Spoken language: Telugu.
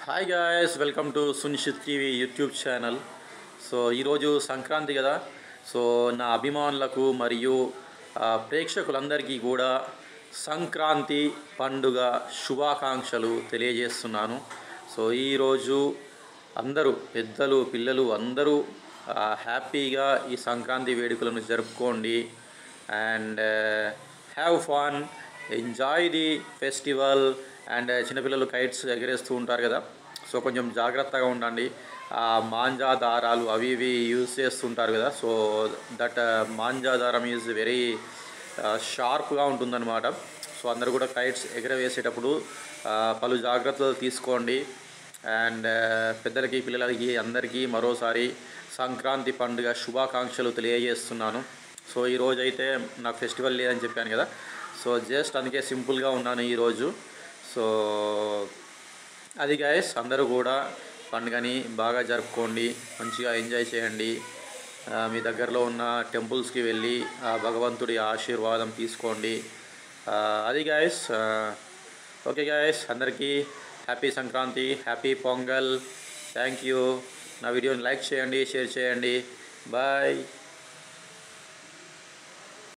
Hi guys, welcome to Sunishchit TV YouTube channel. So ఈరోజు సంక్రాంతి కదా. సో నా అభిమానులకు మరియు ప్రేక్షకులందరికీ కూడా సంక్రాంతి పండుగ శుభాకాంక్షలు తెలియజేస్తున్నాను. సో ఈరోజు అందరూ పెద్దలు పిల్లలు అందరూ హ్యాపీగా ఈ సంక్రాంతి వేడుకలను జరుపుకోండి and have fun, enjoy the festival. And చిన్నపిల్లలు కైట్స్ ఎగరేస్తూ ఉంటారు కదా, సో కొంచెం జాగ్రత్తగా ఉండండి. మాంజా దారాలు అవి ఇవి యూజ్ చేస్తుంటారు కదా, సో దట్ మాంజా దారం ఈజ్ వెరీ షార్ప్గా ఉంటుందన్నమాట. సో అందరూ కూడా కైట్స్ ఎగరవేసేటప్పుడు పలు జాగ్రత్తలు తీసుకోండి. అండ్ పెద్దలకి పిల్లలకి అందరికీ మరోసారి సంక్రాంతి పండుగ శుభాకాంక్షలు తెలియజేస్తున్నాను. సో ఈరోజైతే నాకు ఫెస్టివల్ లేదని చెప్పాను కదా, సో జస్ట్ అందుకే సింపుల్గా ఉన్నాను ఈరోజు. సో అది గైస్, అందరూ కూడా పండుగని బాగా జరుపుకోండి, మంచిగా ఎంజాయ్ చేయండి. మీ దగ్గరలో ఉన్న టెంపుల్స్కి వెళ్ళి భగవంతుడి ఆశీర్వాదం తీసుకోండి. అది గైస్. ఓకే గైస్, అందరికీ happy Sankranti, happy pongal. Thank you. నా వీడియోని లైక్ చేయండి, షేర్ చేయండి. బాయ్.